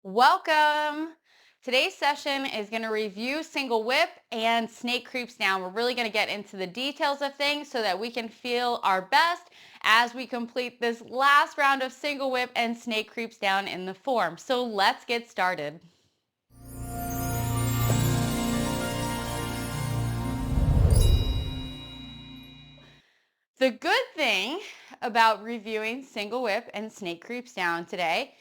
Welcome. Today's session is going to review single whip and snake creeps down. We're really going to get into the details of things so that we can feel our best as we complete this last round of single whip and snake creeps down in the form. So let's get started. The good thing about reviewing single whip and snake creeps down today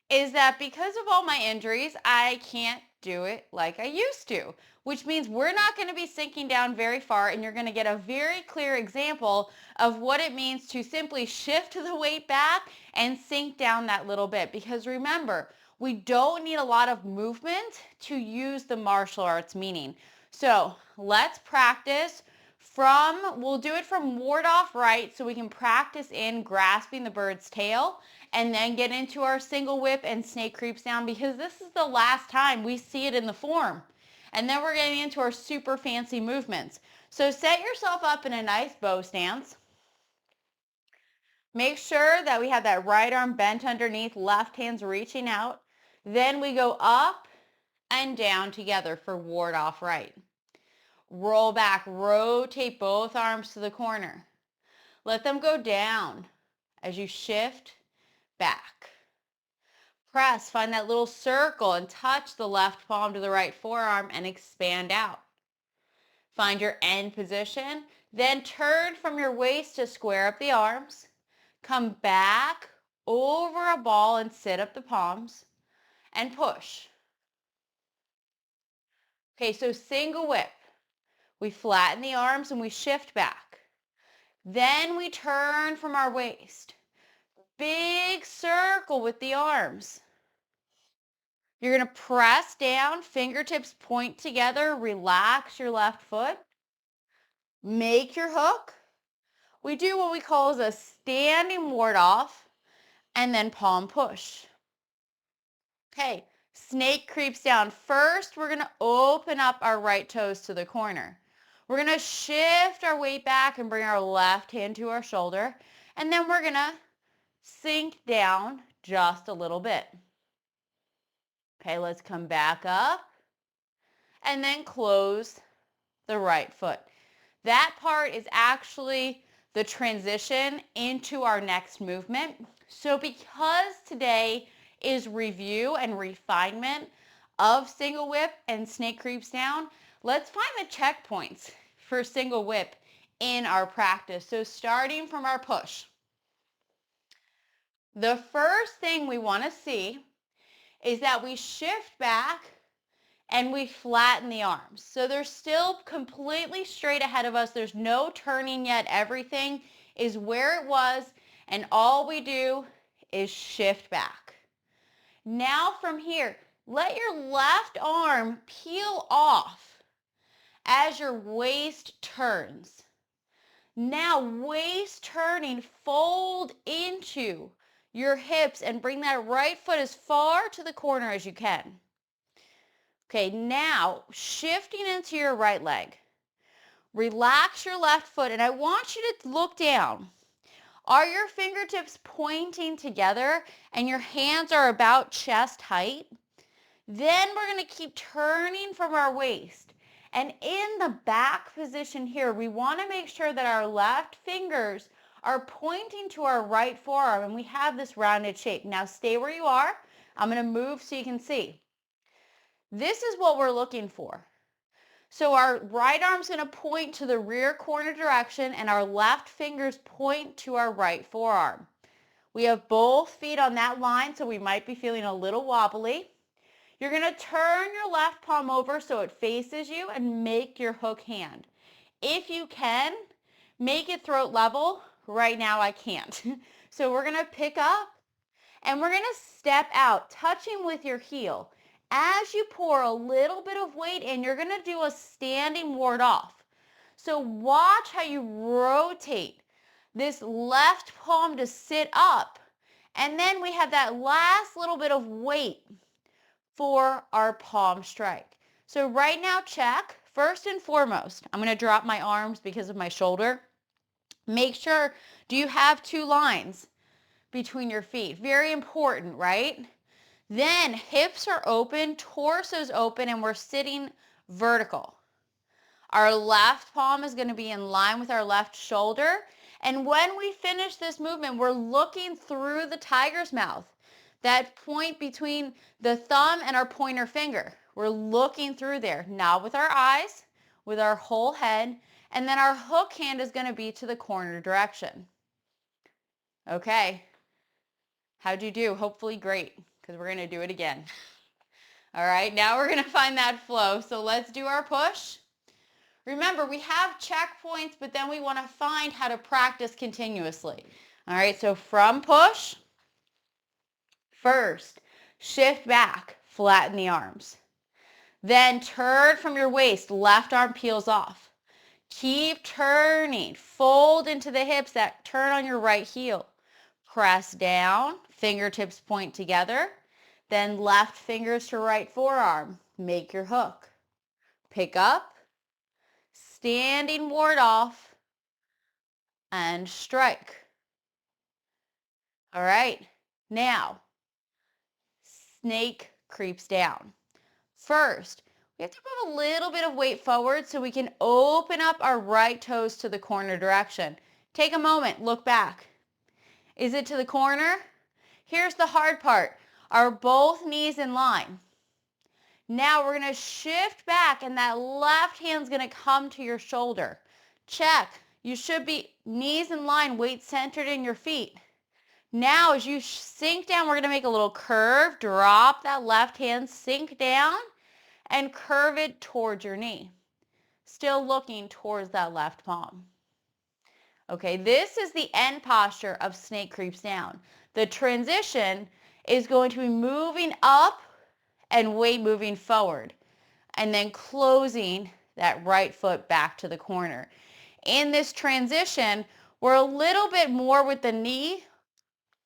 is that because of all my injuries, I can't do it like I used to, which means we're not going to be sinking down very far, and you're going to get a very clear example of what it means to simply shift the weight back and sink down that little bit. Because remember, we don't need a lot of movement to use the martial arts meaning. So let's practice we'll do it from ward off right so we can practice in grasping the bird's tail and then get into our single whip and snake creeps down, because this is the last time we see it in the form. And then we're getting into our super fancy movements. So set yourself up in a nice bow stance. Make sure that we have that right arm bent underneath, left hand's reaching out. Then we go up and down together for ward off right. Roll back, rotate both arms to the corner. Let them go down as you shift back. Press, find that little circle and touch the left palm to the right forearm and expand out. Find your end position, then turn from your waist to square up the arms. Come back over a ball and sit up the palms and push. Okay, so single whip. We flatten the arms and we shift back. Then we turn from our waist. Big circle with the arms. You're going to press down, fingertips point together, relax your left foot. Make your hook. We do what we call as a standing ward off and then palm push. Okay, snake creeps down. First, we're going to open up our right toes to the corner. We're going to shift our weight back and bring our left hand to our shoulder. And then we're going to sink down just a little bit. Okay, let's come back up and then close the right foot. That part is actually the transition into our next movement. So because today is review and refinement of single whip and snake creeps down, let's find the checkpoints for single whip in our practice. So starting from our push. The first thing we want to see is that we shift back and we flatten the arms. So they're still completely straight ahead of us. There's no turning yet. Everything is where it was, and all we do is shift back. Now from here, let your left arm peel off as your waist turns. Now waist turning, fold into your hips and bring that right foot as far to the corner as you can. Okay, now shifting into your right leg. Relax your left foot, and I want you to look down. Are your fingertips pointing together and your hands are about chest height? Then we're going to keep turning from our waist. And in the back position here, we want to make sure that our left fingers are pointing to our right forearm and we have this rounded shape. Now stay where you are. I'm going to move so you can see. This is what we're looking for. So our right arm's going to point to the rear corner direction and our left fingers point to our right forearm. We have both feet on that line, so we might be feeling a little wobbly. You're going to turn your left palm over so it faces you and make your hook hand. If you can, make it throat level. Right now I can't. So we're going to pick up and we're going to step out, touching with your heel. As you pour a little bit of weight in, you're going to do a standing ward off. So watch how you rotate this left palm to sit up. And then we have that last little bit of weight for our palm strike. So right now, check. First and foremost, I'm going to drop my arms because of my shoulder. Make sure, do you have two lines between your feet? Very important, right? Then hips are open, torso's open, and we're sitting vertical. Our left palm is going to be in line with our left shoulder. And when we finish this movement, we're looking through the tiger's mouth, that point between the thumb and our pointer finger. We're looking through there, not with our eyes, with our whole head. And then our hook hand is going to be to the corner direction. Okay. How'd you do? Hopefully great, because we're going to do it again. All right, now we're going to find that flow. So let's do our push. Remember, we have checkpoints, but then we want to find how to practice continuously. All right, so from push, first, shift back, flatten the arms. Then turn from your waist, left arm peels off. Keep turning, fold into the hips, that turn on your right heel. Press down, fingertips point together. Then left fingers to right forearm, make your hook. Pick up. Standing ward off and strike. All right, now snake creeps down. First, we have to put a little bit of weight forward so we can open up our right toes to the corner direction. Take a moment, look back. Is it to the corner? Here's the hard part. Are both knees in line? Now we're going to shift back and that left hand's going to come to your shoulder. Check. You should be knees in line, weight centered in your feet. Now as you sink down, we're going to make a little curve. Drop that left hand, sink down, and curve it towards your knee. Still looking towards that left palm. Okay, this is the end posture of snake creeps down. The transition is going to be moving up and weight moving forward, and then closing that right foot back to the corner. In this transition, we're a little bit more with the knee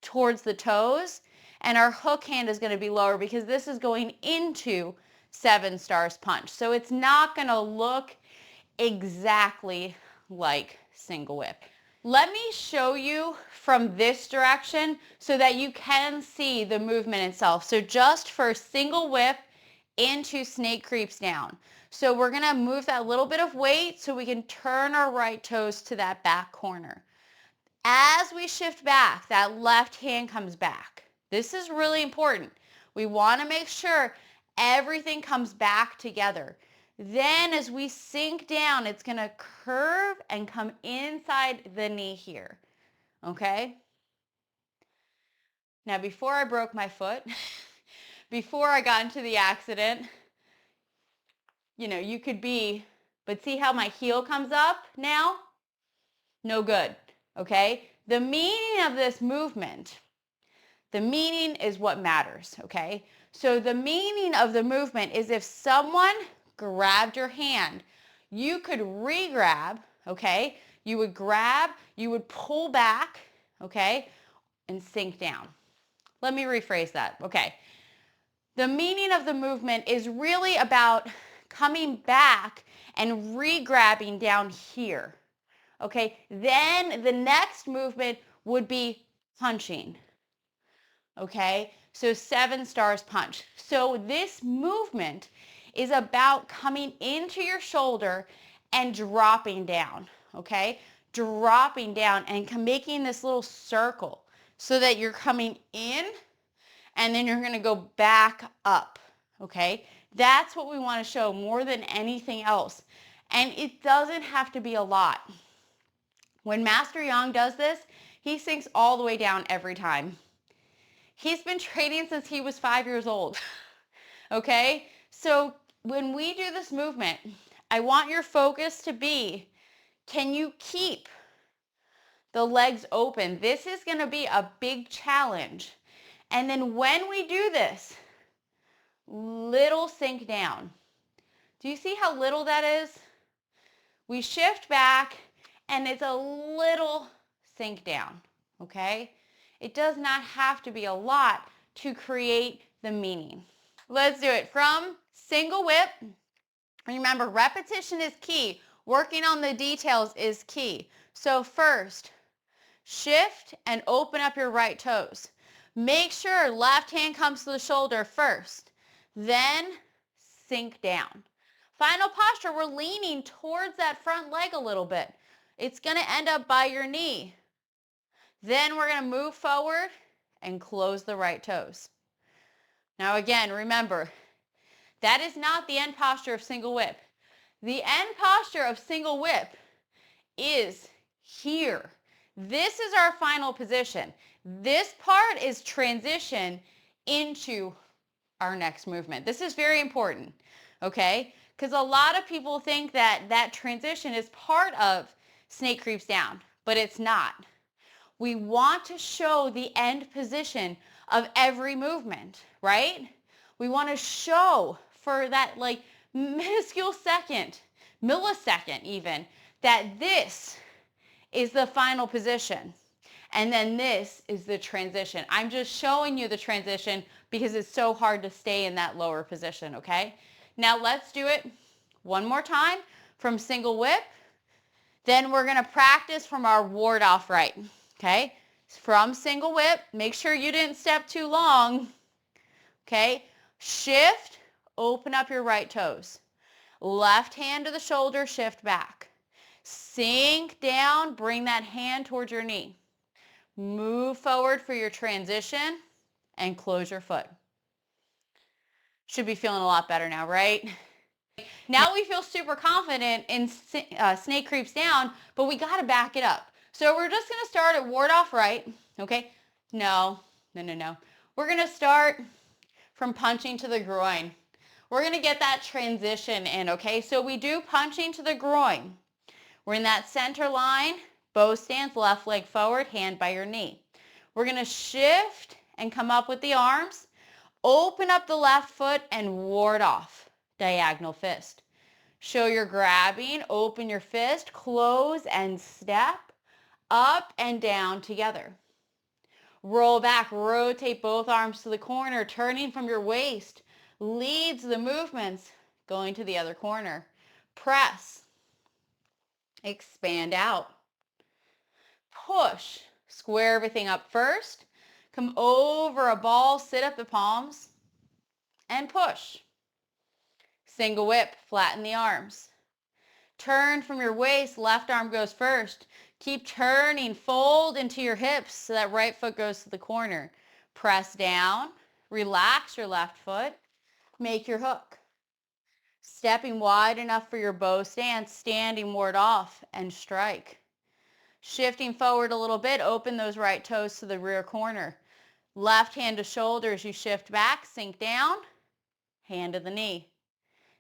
towards the toes, and our hook hand is going to be lower because this is going into 7 stars punch. So it's not going to look exactly like single whip. Let me show you from this direction so that you can see the movement itself. So just for single whip into snake creeps down. So we're going to move that little bit of weight so we can turn our right toes to that back corner. As we shift back, that left hand comes back. This is really important. We want to make sure everything comes back together. Then as we sink down, it's going to curve and come inside the knee here. Okay? Now, before I broke my foot, before I got into the accident, you could be, but see how my heel comes up now? No good. Okay? The meaning of this movement, the meaning is what matters. Okay? So the meaning of the movement is if someone grabbed your hand, you could re-grab, okay? You would grab, you would pull back, okay? And sink down. Let me rephrase that, okay? The meaning of the movement is really about coming back and re-grabbing down here, okay? Then the next movement would be punching, okay? So 7 stars punch. So this movement is about coming into your shoulder and dropping down, okay? Dropping down and making this little circle so that you're coming in and then you're going to go back up, okay? That's what we want to show more than anything else. And it doesn't have to be a lot. When Master Yang does this, he sinks all the way down every time. He's been training since he was 5 years old, okay? So when we do this movement, I want your focus to be, can you keep the legs open? This is going to be a big challenge. And then when we do this, little sink down. Do you see how little that is? We shift back and it's a little sink down, okay? It does not have to be a lot to create the meaning. Let's do it from single whip. Remember, repetition is key. Working on the details is key. So first, shift and open up your right toes. Make sure left hand comes to the shoulder first, then sink down. Final posture, we're leaning towards that front leg a little bit. It's going to end up by your knee. Then we're going to move forward and close the right toes. Now again, remember, that is not the end posture of single whip. The end posture of single whip is here. This is our final position. This part is transition into our next movement. This is very important, okay? Because a lot of people think that that transition is part of snake creeps down, but it's not. We want to show the end position of every movement, right? We want to show for that like minuscule second, millisecond even, that this is the final position. And then this is the transition. I'm just showing you the transition because it's so hard to stay in that lower position, okay? Now let's do it one more time from single whip. Then we're going to practice from our ward off right, okay? From single whip, make sure you didn't step too long, okay? Shift, open up your right toes. Left hand to the shoulder, shift back. Sink down, bring that hand towards your knee. Move forward for your transition and close your foot. Should be feeling a lot better now, right? Now we feel super confident in snake creeps down, but we got to back it up. So we're just going to start at ward off right, okay? No. We're going to start from punching to the groin. We're going to get that transition in, okay? So we do punching to the groin. We're in that center line, bow stance, left leg forward, hand by your knee. We're going to shift and come up with the arms. Open up the left foot and ward off, diagonal fist. Show your grabbing, open your fist, close and step, up and down together. Roll back, rotate both arms to the corner, turning from your waist, leads the movements, going to the other corner. Press, expand out. Push, square everything up first. Come over a ball, sit up the palms, and push. Single whip, flatten the arms. Turn from your waist, left arm goes first. Keep turning, fold into your hips so that right foot goes to the corner. Press down, relax your left foot, make your hook. Stepping wide enough for your bow stance, standing ward off and strike. Shifting forward a little bit, open those right toes to the rear corner. Left hand to shoulder as you shift back, sink down, hand to the knee.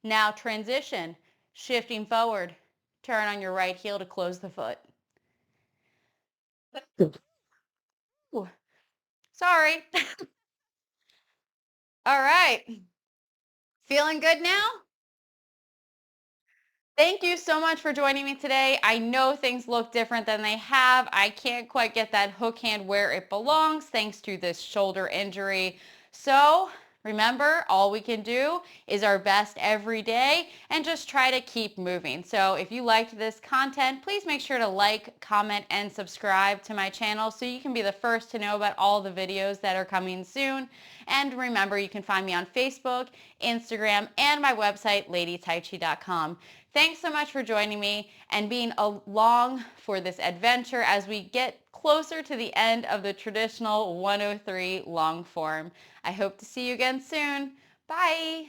Now transition, shifting forward, turn on your right heel to close the foot. Ooh, sorry. All right. Feeling good now? Thank you so much for joining me today. I know things look different than they have. I can't quite get that hook hand where it belongs thanks to this shoulder injury. So remember, all we can do is our best every day and just try to keep moving. So if you liked this content, please make sure to like, comment, and subscribe to my channel so you can be the first to know about all the videos that are coming soon. And remember, you can find me on Facebook, Instagram, and my website, ladytaichi.com. Thanks so much for joining me and being along for this adventure as we get closer to the end of the traditional 103 long form. I hope to see you again soon. Bye.